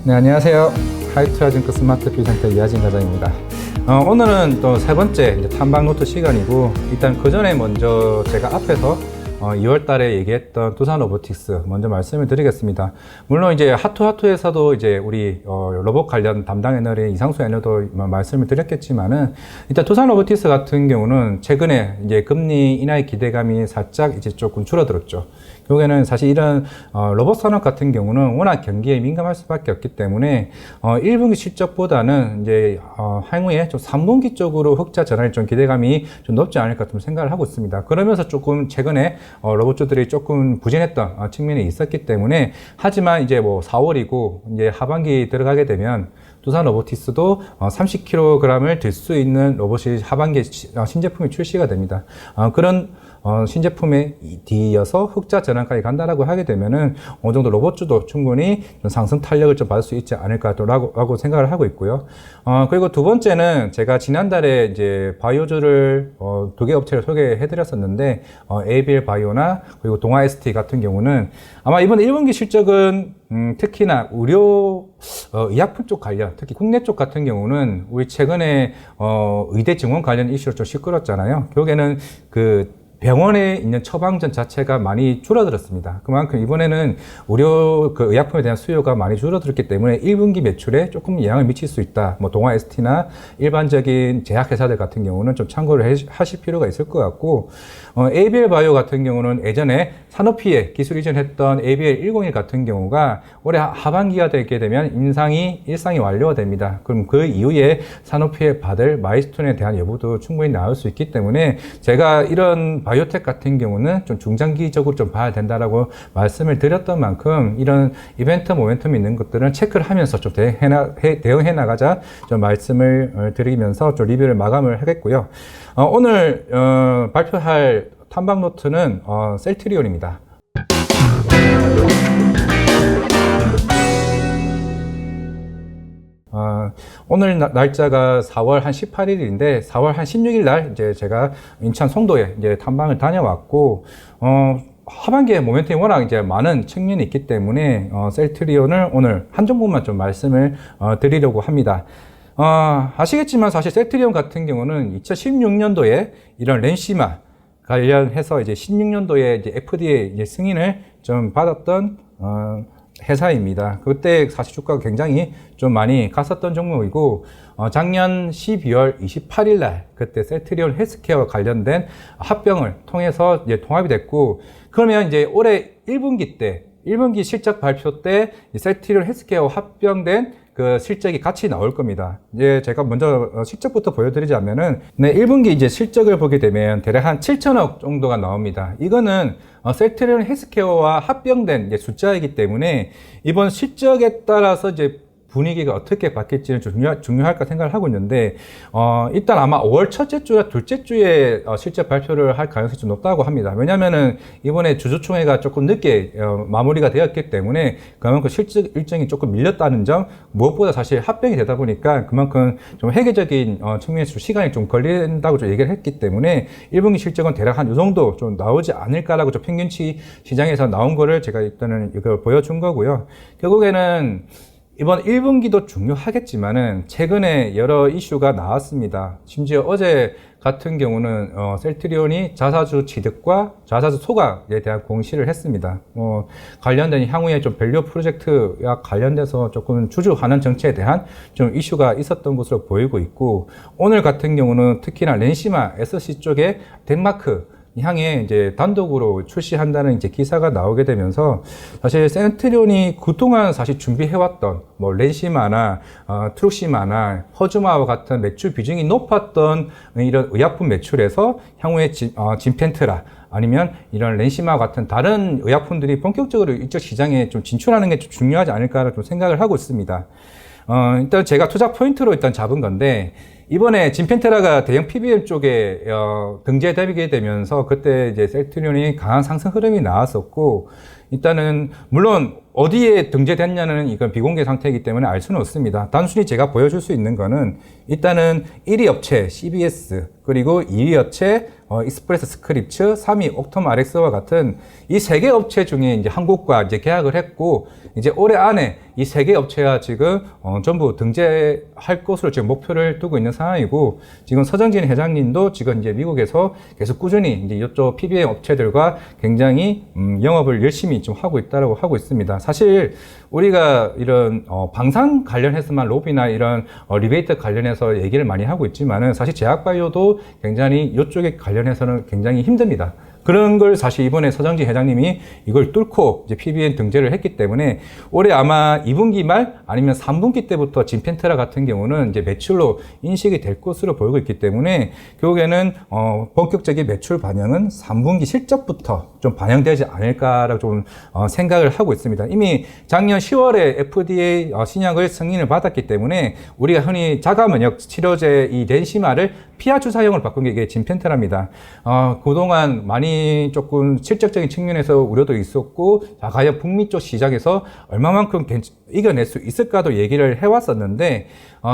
네, 안녕하세요. 하이트라징크 스마트 비센터 이하진 과장입니다. 오늘은 또 세 번째 탐방 노트 시간이고, 일단 그 전에 먼저 제가 앞에서 2월 달에 얘기했던 두산 로보틱스 먼저 말씀을 드리겠습니다. 물론 이제 하투하투에서도 이제 우리 로봇 관련 담당 애널인 이상수 애널도 말씀을 드렸겠지만은, 일단 두산 로보틱스 같은 경우는 최근에 이제 금리 인하의 기대감이 살짝 이제 조금 줄어들었죠. 결국에는 사실 이런 로봇 산업 같은 경우는 워낙 경기에 민감할 수밖에 없기 때문에 1분기 실적보다는 이제 향후에 좀 3분기 쪽으로 흑자 전환이 좀 기대감이 좀 높지 않을까 좀 생각을 하고 있습니다. 그러면서 조금 최근에 로봇주들이 조금 부진했던 측면이 있었기 때문에, 하지만 이제 뭐 4월이고 이제 하반기 들어가게 되면 두산 로보틱스도 30kg을 들 수 있는 로봇이 하반기에 신제품이 출시가 됩니다. 그런 신제품에 뒤이어서 흑자 전환까지 간다라고 하게 되면은 어느 정도 로봇주도 충분히 상승 탄력을 좀 받을 수 있지 않을까라고 생각을 하고 있고요. 그리고 두 번째는 제가 지난달에 이제 바이오주를 두 개 업체를 소개해 드렸었는데, ABL 바이오나 그리고 동아 ST 같은 경우는 아마 이번 1분기 실적은 특히나 의료 의약품 쪽 관련, 특히 국내 쪽 같은 경우는 우리 최근에 의대 증원 관련 이슈로 좀 시끄럽잖아요. 결국에는 그 병원에 있는 처방전 자체가 많이 줄어들었습니다. 그만큼 이번에는 의료 그 의약품에 대한 수요가 많이 줄어들었기 때문에 1분기 매출에 조금 영향을 미칠 수 있다. 뭐 동아 ST나 일반적인 제약회사들 같은 경우는 좀 참고를 하실 필요가 있을 것 같고, ABL 바이오 같은 경우는 예전에 산오피에 기술 이전했던 ABL 101 같은 경우가 올해 하반기가 되게 되면 일상이 완료가 됩니다. 그럼 그 이후에 산오피에 받을 마일스톤에 대한 여부도 충분히 나올 수 있기 때문에, 제가 이런 바이오텍 같은 경우는 좀 중장기적으로 좀 봐야 된다라고 말씀을 드렸던 만큼, 이런 이벤트 모멘텀이 있는 것들은 체크를 하면서 좀 대응해 나가자 좀 말씀을 드리면서 좀 리뷰를 마감을 하겠고요. 오늘 발표할 탐방 노트는 셀트리온입니다. 오늘 날짜가 4월 한 18일인데 4월 한 16일 날 이제 제가 인천 송도에 이제 탐방을 다녀왔고, 하반기에 모멘텀이 워낙 이제 많은 측면이 있기 때문에 셀트리온을 오늘 한 종목만 좀 말씀을 드리려고 합니다. 아시겠지만 사실 셀트리온 같은 경우는 2016년도에 이런 렌시마 관련해서 이제 16년도에 이제 FDA 이제 승인을 좀 받았던 회사입니다. 그때 사실 주가가 굉장히 좀 많이 갔었던 종목이고, 작년 12월 28일 날 그때 셀트리온 헬스케어 관련된 합병을 통해서 이제 통합이 됐고, 그러면 이제 올해 1분기 실적 발표 때 셀트리온 헬스케어 합병된 그 실적이 같이 나올 겁니다. 이제 제가 먼저 실적부터 보여드리자면은, 네, 1분기 이제 실적을 보게 되면 대략 한 7천억 정도가 나옵니다. 이거는 셀트리온 헬스케어와 합병된 이제 숫자이기 때문에 이번 실적에 따라서 이제 분위기가 어떻게 바뀔지는 중요할까 생각을 하고 있는데, 일단 아마 5월 첫째 주나 둘째 주에 실적 발표를 할 가능성이 좀 높다고 합니다. 왜냐면은 이번에 주주총회가 조금 늦게 마무리가 되었기 때문에 그만큼 실적 일정이 조금 밀렸다는 점, 무엇보다 사실 합병이 되다 보니까 그만큼 좀 회계적인 측면에서 시간이 좀 걸린다고 좀 얘기를 했기 때문에 1분기 실적은 대략 한 이 정도 좀 나오지 않을까라고 좀 평균치 시장에서 나온 거를 제가 일단은 이걸 보여준 거고요. 결국에는 이번 1분기도 중요하겠지만은 최근에 여러 이슈가 나왔습니다. 심지어 어제 같은 경우는 셀트리온이 자사주 취득과 자사주 소각에 대한 공시를 했습니다. 관련된 향후에 좀 밸류 프로젝트와 관련돼서 조금 주주환원 정책에 대한 좀 이슈가 있었던 것으로 보이고 있고, 오늘 같은 경우는 특히나 렌시마 SC 쪽에 덴마크 향해 이제 단독으로 출시한다는 이제 기사가 나오게 되면서, 사실 셀트리온이 그동안 사실 준비해왔던 뭐 렌시마나 트룩시마나 허즈마와 같은 매출 비중이 높았던 이런 의약품 매출에서 향후에 진펜트라 아니면 이런 렌시마 같은 다른 의약품들이 본격적으로 이쪽 시장에 좀 진출하는 게 좀 중요하지 않을까 좀 생각을 하고 있습니다. 일단 제가 투자 포인트로 일단 잡은 건데, 이번에 진펜테라가 대형 PBM 쪽에 등재 되게 되면서 그때 이제 셀트리온이 강한 상승 흐름이 나왔었고, 일단은 물론 어디에 등재됐냐는 이건 비공개 상태이기 때문에 알 수는 없습니다. 단순히 제가 보여줄 수 있는 거는 일단은 1위 업체 CBS, 그리고 2위 업체 익스프레스 스크립츠, 3위 옥텀 RX와 같은 이 세 개 업체 중에 이제 한국과 이제 계약을 했고, 이제 올해 안에 이 세 개 업체가 지금 전부 등재할 것으로 지금 목표를 두고 있는 상황이고, 지금 서정진 회장님도 지금 이제 미국에서 계속 꾸준히 이제 이쪽 PBM 업체들과 굉장히 영업을 열심히 좀 하고 있다라고 하고 있습니다. 사실 우리가 이런 방산 관련해서만 로비나 이런 리베이트 관련해서 얘기를 많이 하고 있지만은 사실 제약바이오도 굉장히 이쪽에 관련해서는 굉장히 힘듭니다. 그런 걸 사실 이번에 서정진 회장님이 이걸 뚫고 이제 PBM 등재를 했기 때문에 올해 아마 2분기 말 아니면 3분기 때부터 진펜테라 같은 경우는 이제 매출로 인식이 될 것으로 보이고 있기 때문에 결국에는 본격적인 매출 반영은 3분기 실적부터 좀 반영되지 않을까라고 좀 생각을 하고 있습니다. 이미 작년 10월에 FDA 신약을 승인을 받았기 때문에 우리가 흔히 자가면역 치료제 이 렌시마를 피하 주사형을 바꾼 게 이게 진펜테라입니다. 그동안 많이 조금 실적적인 측면에서 우려도 있었고, 과연 북미 쪽 시장에서 얼마만큼 이겨낼 수 있을까도 얘기를 해왔었는데,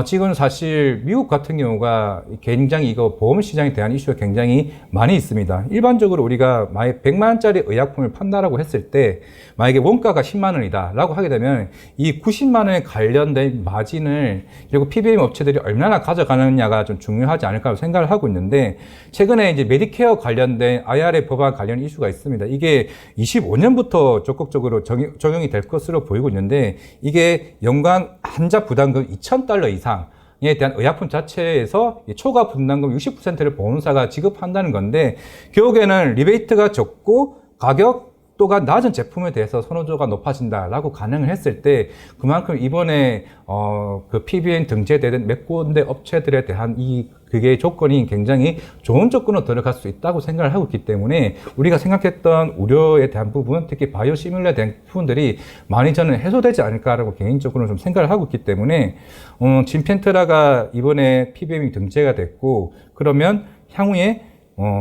지금 사실 미국 같은 경우가 굉장히 이거 보험 시장에 대한 이슈가 굉장히 많이 있습니다. 일반적으로 우리가 만약 100만 원짜리 의약품을 판다라고 했을 때, 만약에 원가가 10만 원이다 라고 하게 되면 이 90만 원에 관련된 마진을 결국 PBM 업체들이 얼마나 가져가느냐가 좀 중요하지 않을까 생각을 하고 있는데, 최근에 이제 메디케어 관련된 IRA 법안 관련 이슈가 있습니다. 이게 25년부터 적극적으로 적용이 될 것으로 보이고 있는데, 이게 연간 환자 부담금 $2,000 이상에 대한 의약품 자체에서 초과 분담금 60%를 보험사가 지급한다는 건데, 결국에는 리베이트가 적고 가격도가 낮은 제품에 대해서 선호도가 높아진다라고 가능을 했을 때, 그만큼 이번에 그 PBM 등재되는 몇 군데 업체들에 대한 그게 조건이 굉장히 좋은 조건으로 들어갈 수 있다고 생각을 하고 있기 때문에, 우리가 생각했던 우려에 대한 부분, 특히 바이오 시뮬러에 대한 부분들이 많이 저는 해소되지 않을까라고 개인적으로 좀 생각을 하고 있기 때문에, 진펜테라가 이번에 PBM이 등재가 됐고, 그러면 향후에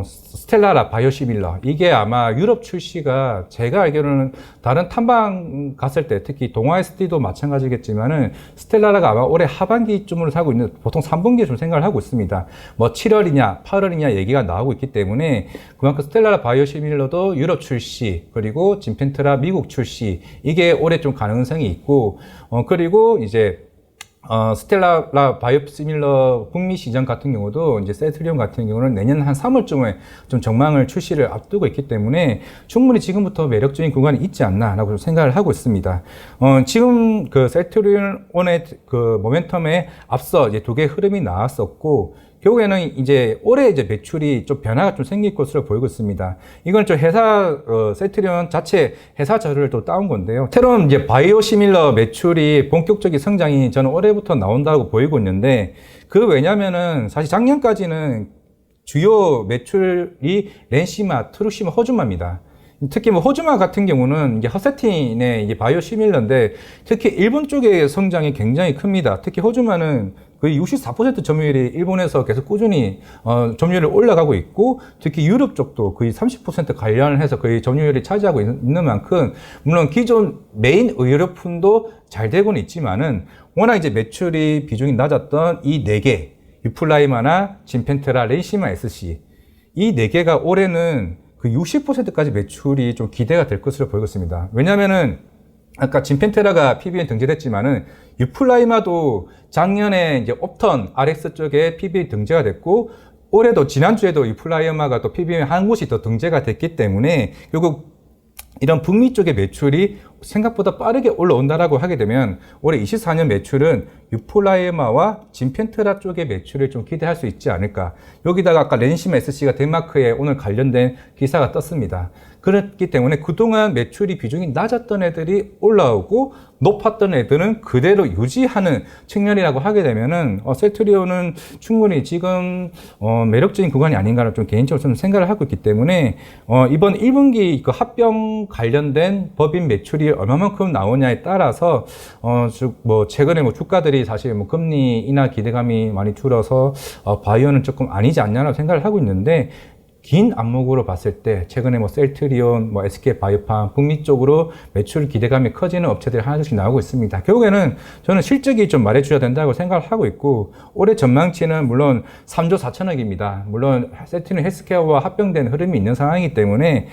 스텔라라 바이오시밀러, 이게 아마 유럽 출시가 제가 알기로는 다른 탐방 갔을 때, 특히 동아SD도 마찬가지겠지만은 스텔라라가 아마 올해 하반기쯤으로 사고 있는, 보통 3분기에 좀 생각을 하고 있습니다. 뭐 7월이냐 8월이냐 얘기가 나오고 있기 때문에 그만큼 스텔라라 바이오시밀러도 유럽 출시, 그리고 진펜테라 미국 출시, 이게 올해 좀 가능성이 있고, 그리고 이제 스텔라라 바이오시밀러 북미 시장 같은 경우도 이제 셀트리온 같은 경우는 내년 한 3월쯤에 좀 전망을 출시를 앞두고 있기 때문에 충분히 지금부터 매력적인 구간이 있지 않나라고 생각을 하고 있습니다. 지금 그 셀트리온의 그 모멘텀에 앞서 이제 두 개의 흐름이 나왔었고, 결국에는 이제 올해 이제 매출이 좀 변화가 좀 생길 것으로 보이고 있습니다. 이건 좀 회사, 셀트리온 자체 회사 자료를 또 따온 건데요. 새로운 이제 바이오시밀러 매출이 본격적인 성장이 저는 올해부터 나온다고 보이고 있는데, 왜냐면은 사실 작년까지는 주요 매출이 렌시마, 트루시마, 호주마입니다. 특히 뭐 호주마 같은 경우는 이제 허세틴의 이제 바이오시밀러인데, 특히 일본 쪽의 성장이 굉장히 큽니다. 특히 호주마는 거의 64% 점유율이 일본에서 계속 꾸준히 점유율이 올라가고 있고, 특히 유럽 쪽도 거의 30% 관련을 해서 거의 점유율이 차지하고 있는 만큼, 물론 기존 메인 의료품도 잘 되고는 있지만은 워낙 이제 매출이 비중이 낮았던 이 네 개, 유플라이마나 진펜테라, 렌시마 SC, 이 네 개가 올해는 그 60%까지 매출이 좀 기대가 될 것으로 보이고 있습니다. 왜냐면은 아까 진펜테라가 PBM 등재됐지만은 유플라이마도 작년에 이제 옵턴 RX 쪽에 PBM 등재가 됐고, 올해도 지난주에도 유플라이마가 또 PBM 한 곳이 더 등재가 됐기 때문에, 결국 이런 북미 쪽의 매출이 생각보다 빠르게 올라온다라고 하게 되면 올해 24년 매출은 유플라이마와 진펜테라 쪽의 매출을 좀 기대할 수 있지 않을까. 여기다가 아까 렌시마 SC가 덴마크에 오늘 관련된 기사가 떴습니다. 그렇기 때문에 그동안 매출이 비중이 낮았던 애들이 올라오고, 높았던 애들은 그대로 유지하는 측면이라고 하게 되면은 셀트리온은 충분히 지금 매력적인 구간이 아닌가를 좀 개인적으로 좀 생각을 하고 있기 때문에, 이번 1분기 그 합병 관련된 법인 매출이 매출이 얼마만큼 나오냐에 따라서 뭐 최근에 뭐 주가들이 사실 뭐 금리 인하 기대감이 많이 줄어서 바이오는 조금 아니지 않냐라고 생각을 하고 있는데, 긴 안목으로 봤을 때 최근에 뭐 셀트리온, 뭐 SK 바이오팜, 북미 쪽으로 매출 기대감이 커지는 업체들이 하나씩 나오고 있습니다. 결국에는 저는 실적이 좀 말해줘야 된다고 생각을 하고 있고, 올해 전망치는 물론 3조 4천억입니다. 물론 셀트리온 헬스케어와 합병된 흐름이 있는 상황이기 때문에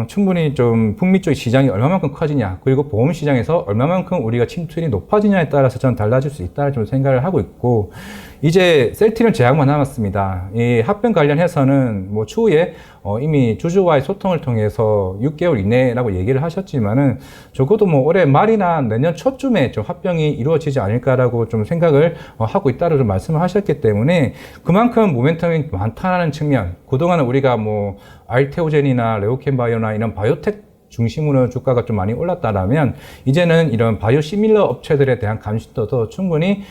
충분히 좀 북미 쪽 시장이 얼마만큼 커지냐, 그리고 보험 시장에서 얼마만큼 우리가 침투율이 높아지냐에 따라서 저는 달라질 수 있다는 좀 생각을 하고 있고, 이제 셀트리온 제약만 남았습니다. 이 합병 관련해서는 뭐 추후에 이미 주주와의 소통을 통해서 6개월 이내라고 얘기를 하셨지만은, 적어도 뭐 올해 말이나 내년 초쯤에 좀 합병이 이루어지지 않을까라고 좀 생각을 하고 있다고 좀 말씀을 하셨기 때문에, 그만큼 모멘텀이 많다는 측면, 그동안은 우리가 뭐 알테오젠이나 레오켄바이오나 이런 바이오텍 중심으로 주가가 좀 많이 올랐다라면, 이제는 이런 바이오 시밀러 업체들에 대한 관심도도 충분히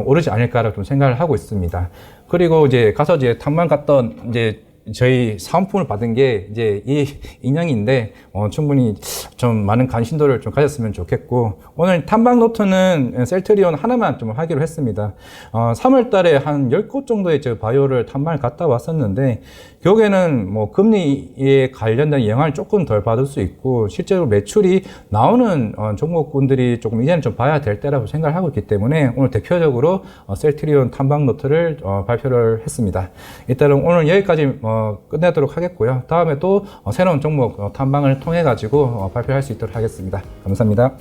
오르지 않을까라고 좀 생각을 하고 있습니다. 그리고 이제 가서 이제 탐방 갔던 이제 저희 사은품을 받은 게 이제 이 인형인데, 충분히 좀 많은 관심도를 좀 가졌으면 좋겠고, 오늘 탐방 노트는 셀트리온 하나만 좀 하기로 했습니다. 3월 달에 한 10곳 정도의 저 바이오를 탐방을 갔다 왔었는데, 결국에는 뭐 금리에 관련된 영향을 조금 덜 받을 수 있고, 실제로 매출이 나오는 종목군들이 조금 이제는 좀 봐야 될 때라고 생각을 하고 있기 때문에, 오늘 대표적으로 셀트리온 탐방 노트를 발표를 했습니다. 일단은 오늘 여기까지 끝내도록 하겠고요. 다음에 또 새로운 종목 탐방을 통해 가지고 발표할 수 있도록 하겠습니다. 감사합니다.